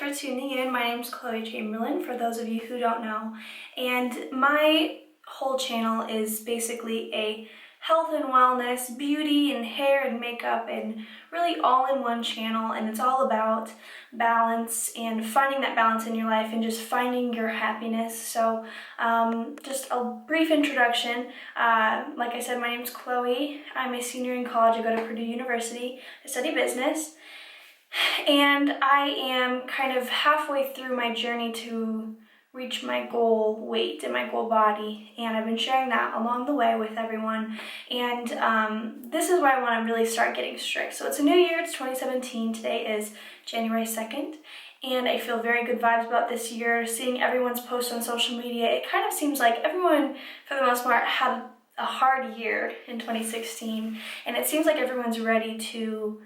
for tuning in. My name's Chamberlain, for those of you who don't know. And my whole channel is basically a health and wellness, beauty and hair and makeup, and really all-in-one channel. And it's all about balance and finding that balance in your life and just finding your happiness. So just a brief introduction. Like I said, my name's Chloe. I'm a senior in college. I go to Purdue University. I study business. And I am kind of halfway through my journey to reach my goal weight and my goal body, and I've been sharing that along the way with everyone. And this is where I want to really start getting strict. So it's a new year, it's 2017, today is January 2nd, and I feel very good vibes about this year. Seeing everyone's posts on social media, it kind of seems like everyone, for the most part, had a hard year in 2016, and it seems like everyone's ready to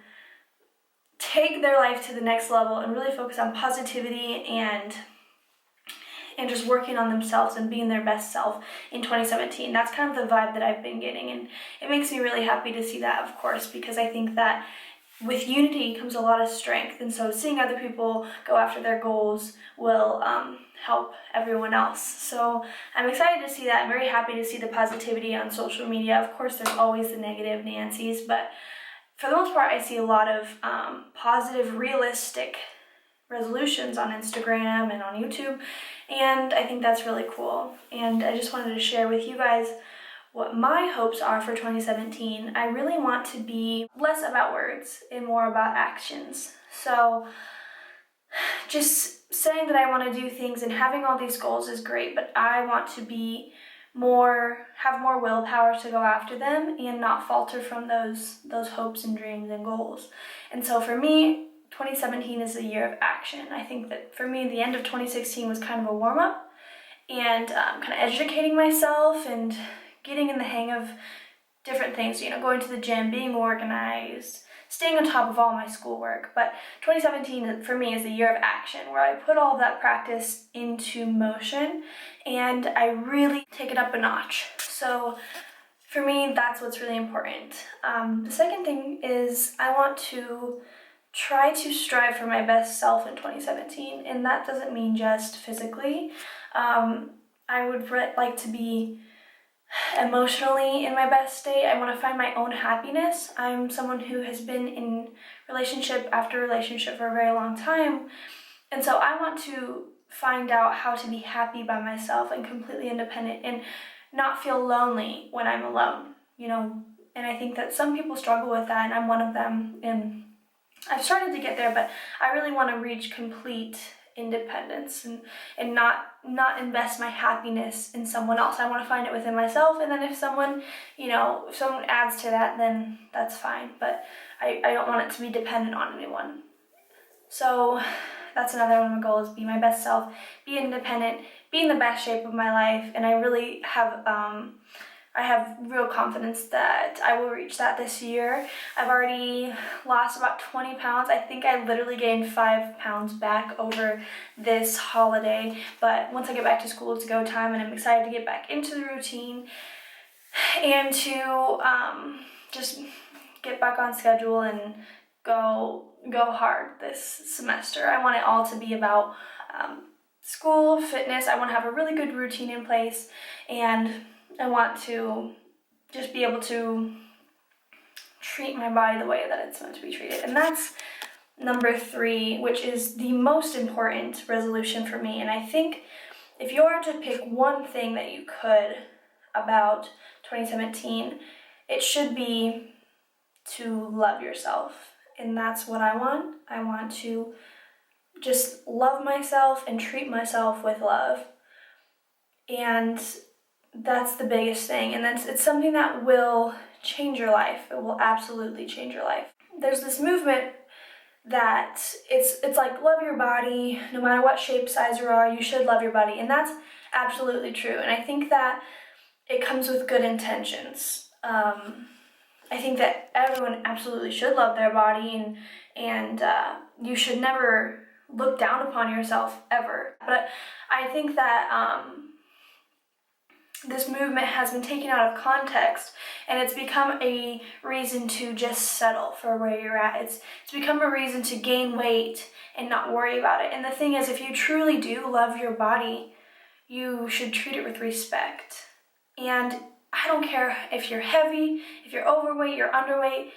take their life to the next level and really focus on positivity and just working on themselves and being their best self in 2017. That's kind of the vibe that I've been getting, and it makes me really happy to see that, of course, because I think that with unity comes a lot of strength, and so seeing other people go after their goals will help everyone else. So I'm excited to see that. I'm very happy to see the positivity on social media. Of course, there's always the negative Nancy's, but for the most part, I see a lot of positive, realistic resolutions on Instagram and on YouTube, and I think that's really cool. And I just wanted to share with you guys what my hopes are for 2017. I really want to be less about words and more about actions. So just saying that I want to do things and having all these goals is great, but I want to be have more willpower to go after them and not falter from those hopes and dreams and goals. And so for me, 2017 is a year of action. I think that for me, the end of 2016 was kind of a warm-up and kind of educating myself and getting in the hang of different things, going to the gym, being organized, staying on top of all my schoolwork. But 2017 for me is a year of action, where I put all of that practice into motion and I really take it up a notch. So for me, that's what's really important. The second thing is I want to try to strive for my best self in 2017, and that doesn't mean just physically. I would like to be emotionally in my best state. I want to find my own happiness. I'm someone who has been in relationship after relationship for a very long time, and so I want to find out how to be happy by myself and completely independent and not feel lonely when I'm alone, and I think that some people struggle with that, and I'm one of them, and I've started to get there, but I really want to reach complete independence and not invest my happiness in someone else. I want to find it within myself, and then if someone adds to that, then that's fine, but I don't want it to be dependent on anyone. So that's another one of my goals: be my best self, be independent, be in the best shape of my life, and I really have I have real confidence that I will reach that this year. I've already lost about 20 pounds. I think I literally gained 5 pounds back over this holiday. But once I get back to school, it's go time, and I'm excited to get back into the routine and to just get back on schedule and go hard this semester. I want it all to be about school, fitness. I want to have a really good routine in place, and I want to just be able to treat my body the way that it's meant to be treated. And that's number 3, which is the most important resolution for me. And I think if you are to pick one thing that you could about 2017, it should be to love yourself. And that's what I want. I want to just love myself and treat myself with love. And that's the biggest thing, and it's something that will change your life. It will absolutely change your life. There's this movement that it's like, love your body, no matter what shape, size you are, you should love your body, and that's absolutely true. And I think that it comes with good intentions. I think that everyone absolutely should love their body, and you should never look down upon yourself ever. But I think that this movement has been taken out of context, and it's become a reason to just settle for where you're at. It's become a reason to gain weight and not worry about it. And the thing is, if you truly do love your body, you should treat it with respect. And I don't care if you're heavy, if you're overweight, you're underweight,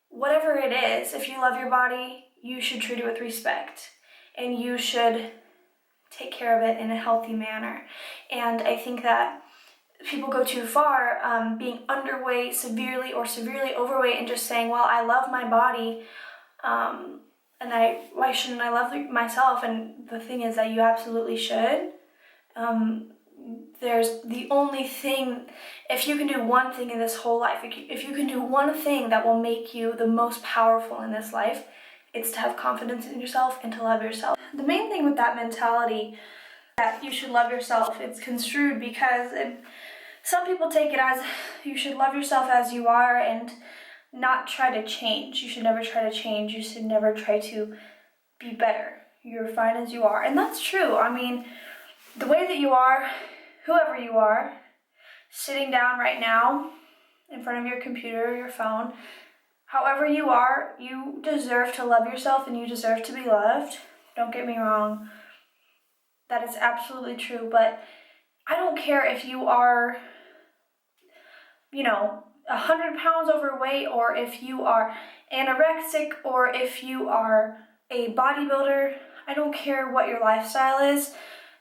whatever it is, if you love your body, you should treat it with respect. And you should take care of it in a healthy manner. And I think that people go too far, being underweight severely or severely overweight and just saying, well, I love my body, and why shouldn't I love myself? And the thing is that you absolutely should. There's the only thing, if you can do one thing in this whole life, if you can do one thing that will make you the most powerful in this life, it's to have confidence in yourself and to love yourself. The main thing with that mentality that you should love yourself, it's construed because some people take it as you should love yourself as you are and not try to change. You should never try to change. You should never try to be better. You're fine as you are. And that's true. I mean, the way that you are, whoever you are, sitting down right now in front of your computer or your phone, however you are, you deserve to love yourself and you deserve to be loved. Don't get me wrong. That is absolutely true. But I don't care if you are, 100 pounds overweight, or if you are anorexic, or if you are a bodybuilder. I don't care what your lifestyle is.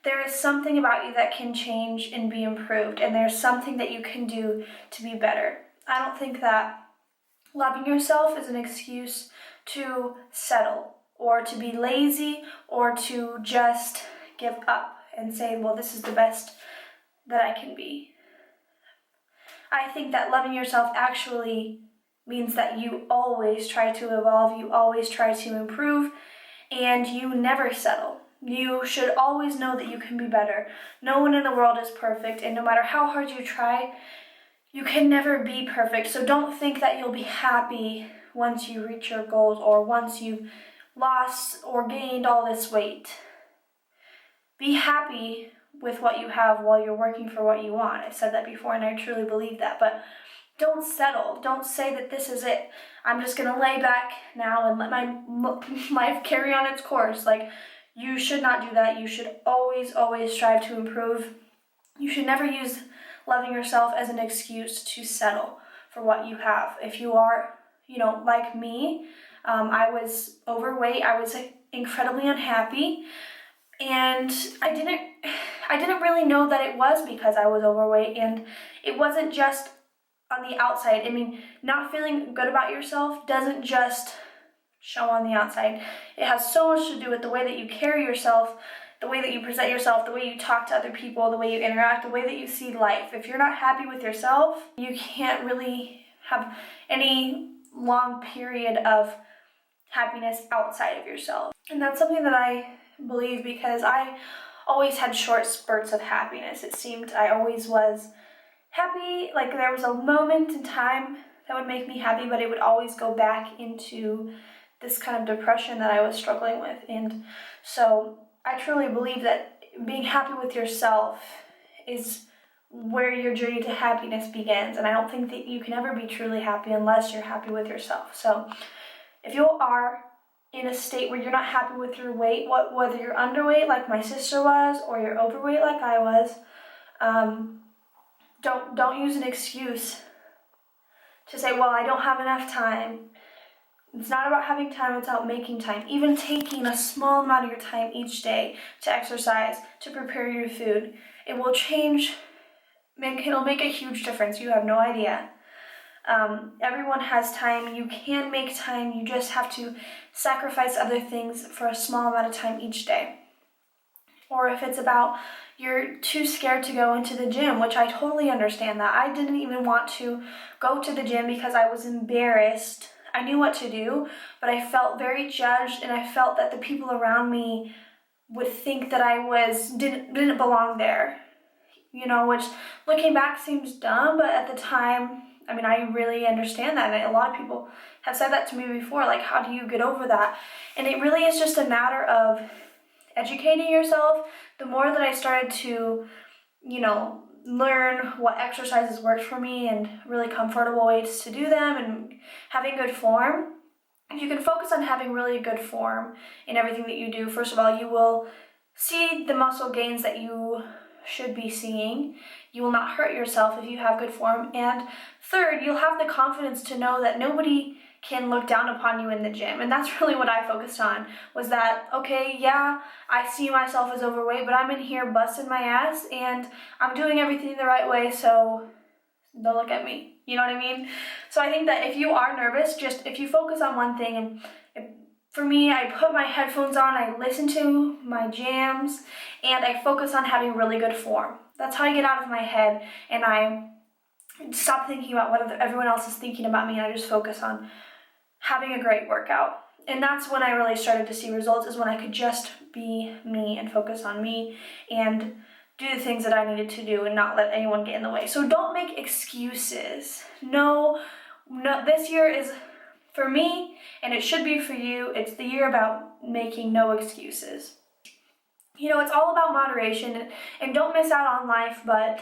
There is something about you that can change and be improved, and there's something that you can do to be better. I don't think that loving yourself is an excuse to settle, or to be lazy, or to just give up and say, well, this is the best that I can be. I think that loving yourself actually means that you always try to evolve, you always try to improve, and you never settle. You should always know that you can be better. No one in the world is perfect, and no matter how hard you try, you can never be perfect. So don't think that you'll be happy once you reach your goals or once you've lost or gained all this weight. Be happy with what you have while you're working for what you want. I said that before and I truly believe that, but don't settle. Don't say that this is it. I'm just gonna lay back now and let my life carry on its course. Like, you should not do that. You should always strive to improve. You should never use loving yourself as an excuse to settle for what you have. If you are, like me, I was overweight. I was incredibly unhappy. And I didn't really know that it was because I was overweight, and it wasn't just on the outside. I mean, not feeling good about yourself doesn't just show on the outside. It has so much to do with the way that you carry yourself, the way that you present yourself, the way you talk to other people, the way you interact, the way that you see life. If you're not happy with yourself, you can't really have any long period of happiness outside of yourself. And that's something that I believe because I always had short spurts of happiness. It seemed I always was happy, like there was a moment in time that would make me happy, but it would always go back into this kind of depression that I was struggling with. And so I truly believe that being happy with yourself is where your journey to happiness begins. And I don't think that you can ever be truly happy unless you're happy with yourself. So if you are in a state where you're not happy with your weight, whether you're underweight like my sister was or you're overweight like I was, don't use an excuse to say, well, I don't have enough time. It's not about having time, it's about making time. Even taking a small amount of your time each day to exercise, to prepare your food, it will change, it'll make a huge difference. You have no idea. Everyone has time. You can make time. You just have to sacrifice other things for a small amount of time each day. Or if it's about you're too scared to go into the gym, which I totally understand that. I didn't even want to go to the gym because I was embarrassed. I knew what to do, but I felt very judged, and I felt that the people around me would think that I didn't belong there. Which looking back seems dumb, but at the time, I mean, I really understand that, and a lot of people have said that to me before, like, how do you get over that? And it really is just a matter of educating yourself. The more that I started to, learn what exercises worked for me and really comfortable ways to do them and having good form. If you can focus on having really good form in everything that you do, first of all, you will see the muscle gains that you should be seeing. You will not hurt yourself if you have good form. And third, you'll have the confidence to know that nobody can look down upon you in the gym. And that's really what I focused on, was that, okay, yeah, I see myself as overweight, but I'm in here busting my ass and I'm doing everything the right way, so don't look at me. You know what I mean? So I think that if you are nervous, just if you focus on one thing, and for me, I put my headphones on, I listen to my jams, and I focus on having really good form. That's how I get out of my head, and I stop thinking about what everyone else is thinking about me, and I just focus on having a great workout. And that's when I really started to see results, is when I could just be me and focus on me and do the things that I needed to do and not let anyone get in the way. So don't make excuses. No, this year is for me, and it should be for you. It's the year about making no excuses. You know, it's all about moderation, and don't miss out on life, but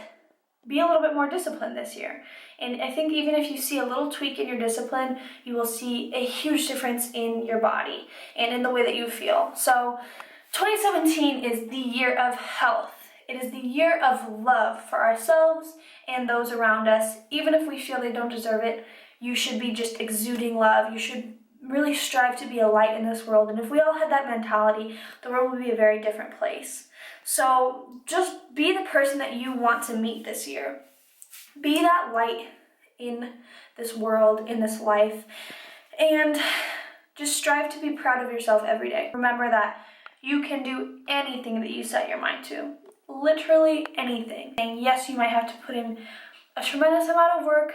be a little bit more disciplined this year. And I think even if you see a little tweak in your discipline, you will see a huge difference in your body and in the way that you feel. So 2017 is the year of health. It is the year of love for ourselves and those around us. Even if we feel they don't deserve it, you should be just exuding love. You should really strive to be a light in this world. And if we all had that mentality, the world would be a very different place. So just be the person that you want to meet this year. Be that light in this world, in this life, and just strive to be proud of yourself every day. Remember that you can do anything that you set your mind to. Literally anything. And yes, you might have to put in a tremendous amount of work,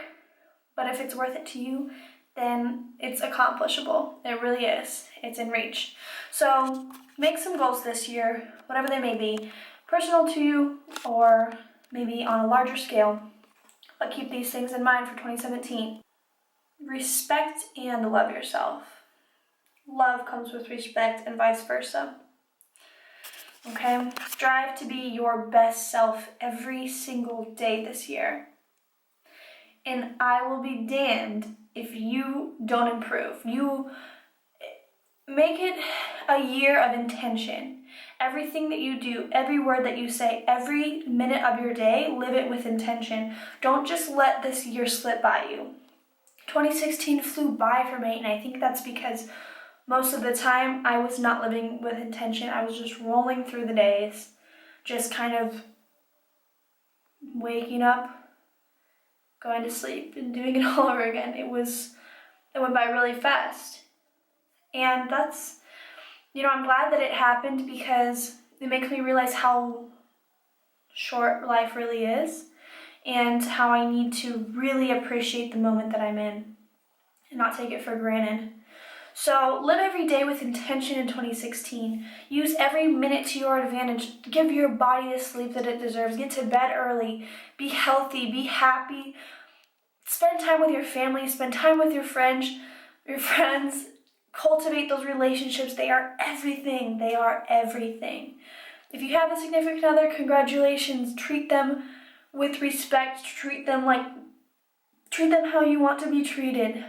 but if it's worth it to you, then it's accomplishable. It really is. It's in reach. So make some goals this year, whatever they may be, personal to you or maybe on a larger scale. But keep these things in mind for 2017. Respect and love yourself. Love comes with respect and vice versa. Okay? Strive to be your best self every single day this year. And I will be damned if you don't improve. You make it a year of intention. Everything that you do, every word that you say, every minute of your day, live it with intention. Don't just let this year slip by you. 2016 flew by for me, and I think that's because most of the time I was not living with intention. I was just rolling through the days, just kind of waking up, going to sleep, and doing it all over again. It went by really fast. And that's, I'm glad that it happened because it makes me realize how short life really is and how I need to really appreciate the moment that I'm in and not take it for granted. So live every day with intention in 2016. Use every minute to your advantage. Give your body the sleep that it deserves. Get to bed early. Be healthy. Be happy. Spend time with your family. Spend time with your friends. Cultivate those relationships. They are everything. They are everything. If you have a significant other, congratulations. Treat them with respect. Treat them how you want to be treated.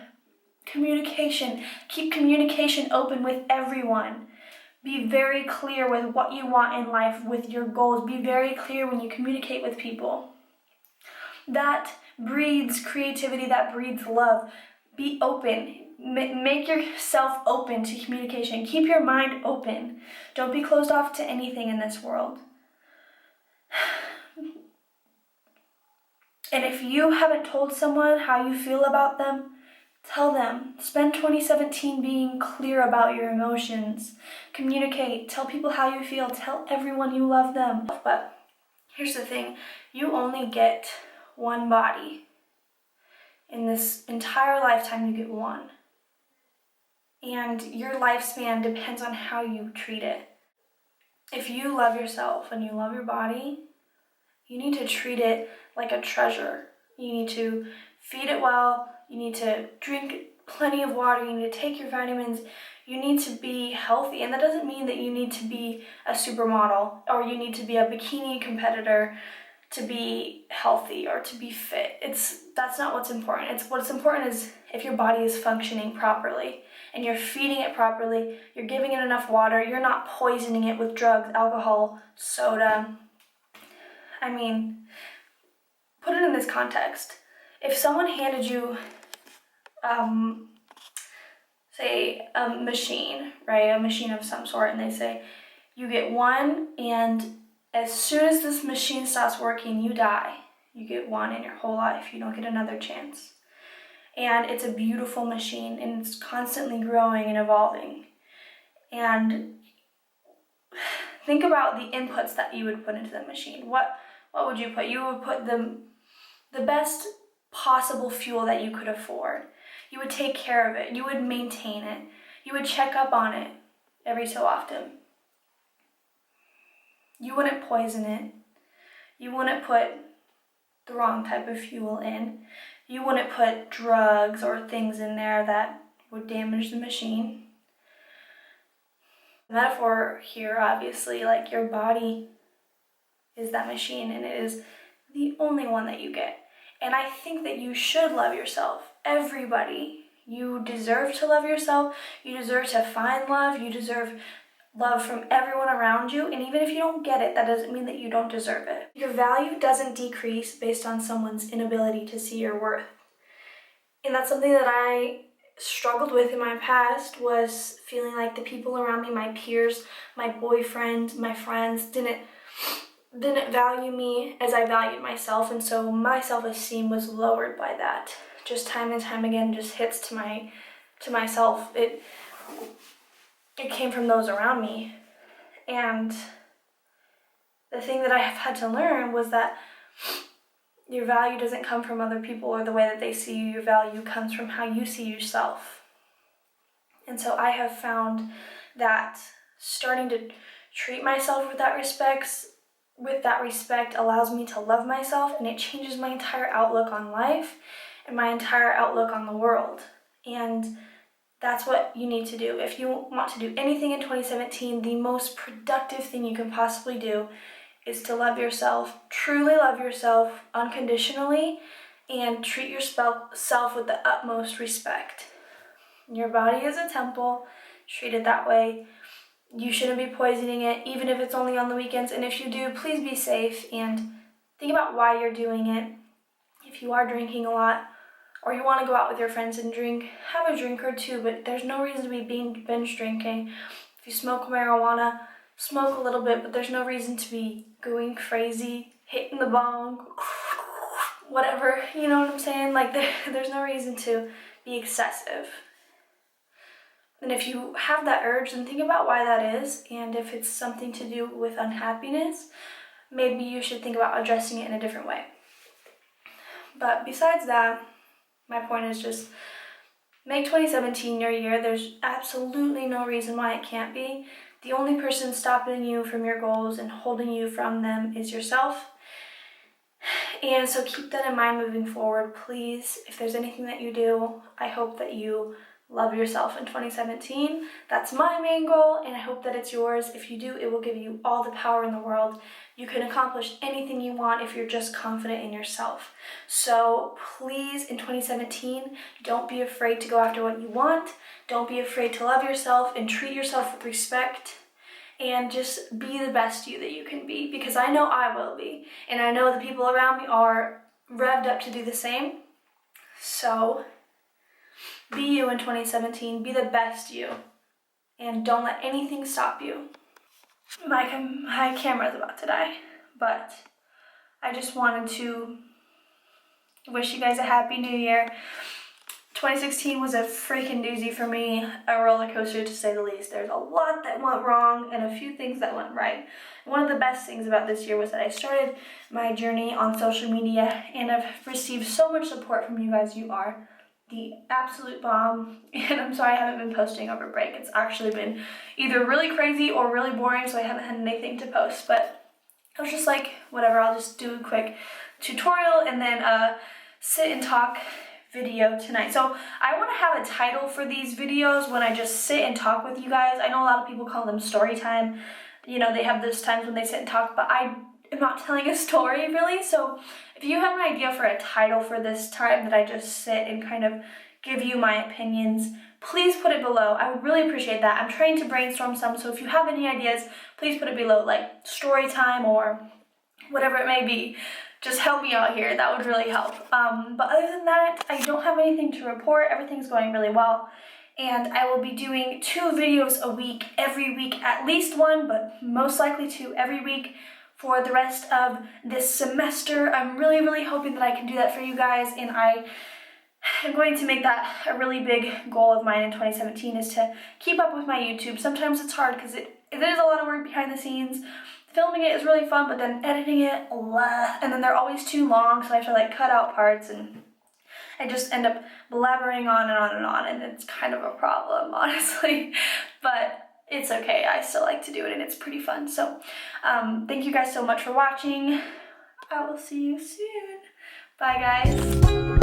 Communication. Keep communication open with everyone. Be very clear with what you want in life, with your goals. Be very clear when you communicate with people. That breeds creativity. That breeds love. Be open. Make yourself open to communication. Keep your mind open. Don't be closed off to anything in this world. And if you haven't told someone how you feel about them, tell them. Spend 2017 being clear about your emotions. Communicate. Tell people how you feel. Tell everyone you love them. But here's the thing. You only get one body. In this entire lifetime, you get one. And your lifespan depends on how you treat it. If you love yourself and you love your body, you need to treat it like a treasure. You need to feed it well. You need to drink plenty of water. You need to take your vitamins. You need to be healthy. And that doesn't mean that you need to be a supermodel or you need to be a bikini competitor. to be healthy or to be fit. That's not what's important. What's important is if your body is functioning properly and you're feeding it properly, you're giving it enough water, you're not poisoning it with drugs, alcohol, soda. I mean, put it in this context. If someone handed you, say, a machine, right, a machine of some sort, and they say, you get one, and as soon as this machine stops working, you die. You get one in your whole life. You don't get another chance. And it's a beautiful machine, and it's constantly growing and evolving. And think about the inputs that you would put into the machine. What would you put? You would put the best possible fuel that you could afford. You would take care of it. You would maintain it. You would check up on it every so often. You wouldn't poison it. You wouldn't put the wrong type of fuel in. You wouldn't put drugs or things in there that would damage the machine. The metaphor here, obviously, like your body is that machine, and it is the only one that you get. And I think that you should love yourself. Everybody. You deserve to love yourself. You deserve to find love. You deserve love from everyone around you. And even if you don't get it, that doesn't mean that you don't deserve it. Your value doesn't decrease based on someone's inability to see your worth. And that's something that I struggled with in my past, was feeling like the people around me, my peers, my boyfriend, my friends, didn't value me as I valued myself, and so my self-esteem was lowered by that. Just time and time again, just hits to myself. It came from those around me. And the thing that I have had to learn was that your value doesn't come from other people or the way that they see you. Your value comes from how you see yourself. And so I have found that starting to treat myself with that respect allows me to love myself, and it changes my entire outlook on life and my entire outlook on the world. And that's what you need to do. If you want to do anything in 2017, the most productive thing you can possibly do is to love yourself, truly love yourself unconditionally, and treat yourself with the utmost respect. Your body is a temple. Treat it that way. You shouldn't be poisoning it, even if it's only on the weekends. And if you do, please be safe and think about why you're doing it. If you are drinking a lot, or you want to go out with your friends and drink, have a drink or two, but there's no reason to be binge drinking. If you smoke marijuana, smoke a little bit, but there's no reason to be going crazy, hitting the bong, whatever, you know what I'm saying? Like, there's no reason to be excessive. And if you have that urge, then think about why that is, and if it's something to do with unhappiness, maybe you should think about addressing it in a different way. But besides that, my point is just make 2017 your year. There's absolutely no reason why it can't be. The only person stopping you from your goals and holding you from them is yourself. And so keep that in mind moving forward, please. If there's anything that you do, I hope that you love yourself in 2017. That's my main goal, and I hope that it's yours. If you do, it will give you all the power in the world. You can accomplish anything you want if you're just confident in yourself. So please, in 2017, don't be afraid to go after what you want. Don't be afraid to love yourself and treat yourself with respect. And just be the best you that you can be, because I know I will be. And I know the people around me are revved up to do the same. So be you in 2017. Be the best you. And don't let anything stop you. My camera's about to die, but I just wanted to wish you guys a happy new year. 2016 was a freaking doozy for me, a roller coaster to say the least. There's a lot that went wrong and a few things that went right. One of the best things about this year was that I started my journey on social media, and I've received so much support from you guys. You are the absolute bomb, and I'm sorry I haven't been posting over break. It's actually been either really crazy or really boring, so I haven't had anything to post, but I was just like, whatever, I'll just do a quick tutorial and then sit and talk video tonight. So I want to have a title for these videos when I just sit and talk with you guys. I know a lot of people call them story time. You know, they have those times when they sit and talk, but I am not telling a story really. So if you have an idea for a title for this time that I just sit and kind of give you my opinions, please put it below. I would really appreciate that. I'm trying to brainstorm some, so if you have any ideas, please put it below, like story time or whatever it may be. Just help me out here. That would really help. But other than that, I don't have anything to report. Everything's going really well. And I will be doing 2 videos a week, every week, at least 1, but most likely 2 every week for the rest of this semester. I'm really, really hoping that I can do that for you guys, and I'm going to make that a really big goal of mine in 2017 is to keep up with my YouTube. Sometimes it's hard because it is a lot of work behind the scenes. Filming it is really fun, but then editing it, and then they're always too long, so I have to like cut out parts, and I just end up blabbering on and on and on, and it's kind of a problem, honestly. But it's okay. I still like to do it, and it's pretty fun. So thank you guys so much for watching. I will see you soon. Bye, guys.